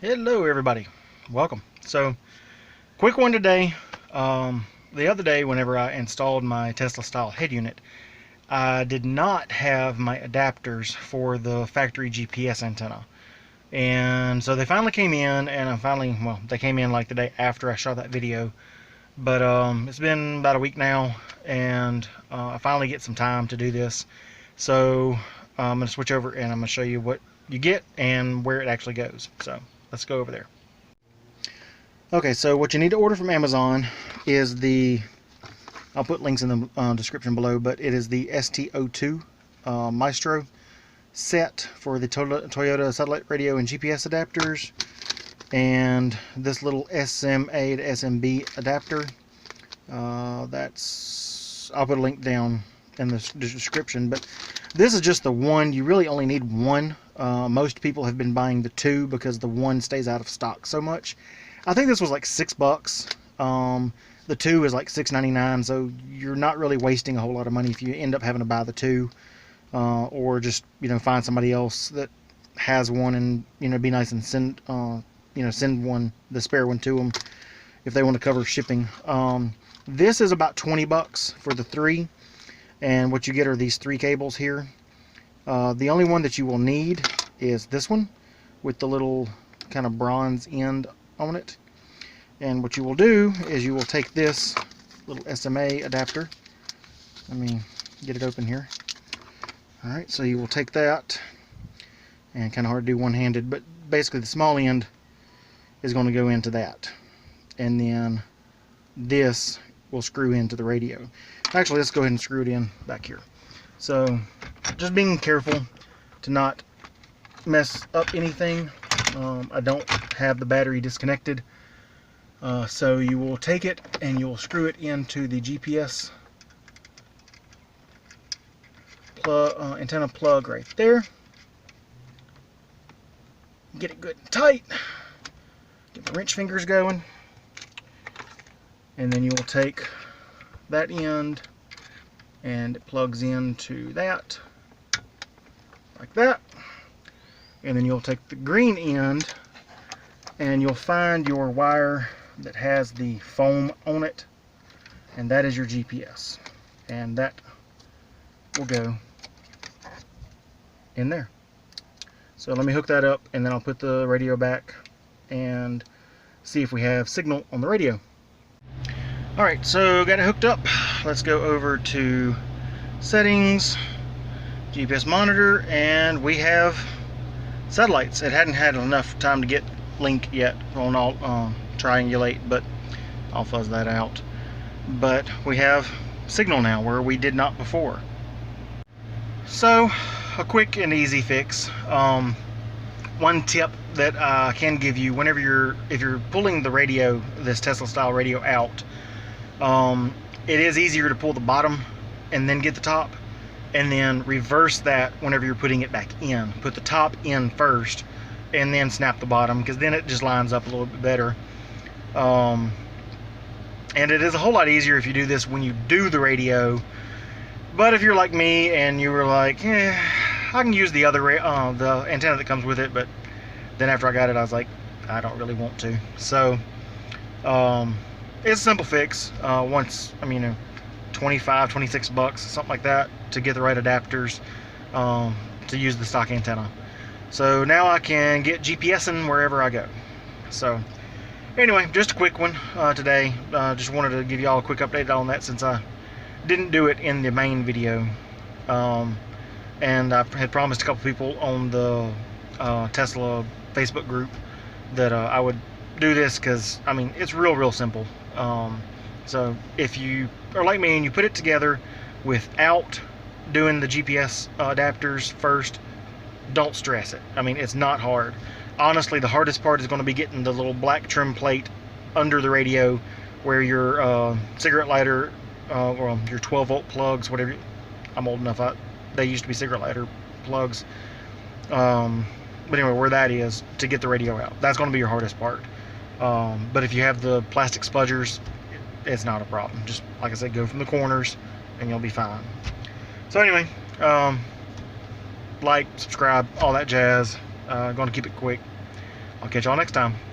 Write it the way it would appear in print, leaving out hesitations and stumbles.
Hello everybody, welcome. So quick one today. The other day whenever I installed my Tesla style head unit, I did not have my adapters for the factory GPS antenna, and so they finally came in, and they came in like the day after I shot that video, but it's been about a week now, and I finally get some time to do this. So I'm going to switch over and I'm going to show you what you get and where it actually goes. So let's go over there. Okay, so what you need to order from Amazon is I'll put links in the description below, but it is the ST02 Maestro set for the Toyota satellite radio and GPS adapters, and this little SMA to SMB adapter. I'll put a link down in the description, but this is just the one. You really only need one. Most people have been buying the two because the one stays out of stock so much. I think this was like $6. The two is like $6.99, so you're not really wasting a whole lot of money if you end up having to buy the two, or just find somebody else that has one, and be nice and send the spare one to them if they want to cover shipping. This is about $20 for the three, and what you get are these three cables here. The only one that you will need is this one with the little kind of bronze end on it. And what you will do is you will take this little SMA adapter. Let me get it open here. Alright, so you will take that, and kind of hard to do one-handed, but basically the small end is going to go into that, and then this will screw into the radio. Actually, let's go ahead and screw it in back here. So just being careful to not mess up anything. I don't have the battery disconnected, so you will take it and you will screw it into the GPS antenna plug right there. Get it good and tight. Get the wrench fingers going, and then you will take that end and it plugs into that like that, and then you'll take the green end and you'll find your wire that has the foam on it, and that is your GPS, and that will go in there. So let me hook that up, and then I'll put the radio back and see if we have signal on the radio. Alright, so got it hooked up. Let's go over to settings, GPS monitor, and we have satellites. It hadn't had enough time to get link yet on all triangulate, but I'll fuzz that out. But we have signal now where we did not before. So a quick and easy fix. One tip that I can give you if you're pulling the radio, this Tesla style radio out, it is easier to pull the bottom and then get the top, and then reverse that whenever you're putting it back in. Put the top in first and then snap the bottom, because then it just lines up a little bit better. And it is a whole lot easier if you do this when you do the radio. But if you're like me and you were like, I can use the other the antenna that comes with it, but then after I got it I was like, I don't really want to. So it's a simple fix. Once, 25, 26 bucks, something like that, to get the right adapters to use the stock antenna. So now I can get GPSing wherever I go. So anyway, just a quick one today. Just wanted to give you all a quick update on that, since I didn't do it in the main video. And I had promised a couple people on the Tesla Facebook group that I would do this, because it's real simple. So if you are like me and you put it together without doing the GPS adapters first, don't stress it. It's not hard. Honestly, the hardest part is going to be getting the little black trim plate under the radio where your cigarette lighter or your 12-volt plugs, whatever. I'm old enough, they used to be cigarette lighter plugs. But anyway, where that is, to get the radio out, that's going to be your hardest part. But if you have the plastic spudgers, it's not a problem. Just like I said, go from the corners and you'll be fine. So anyway, like, subscribe, all that jazz. Going to keep it quick. I'll catch y'all next time.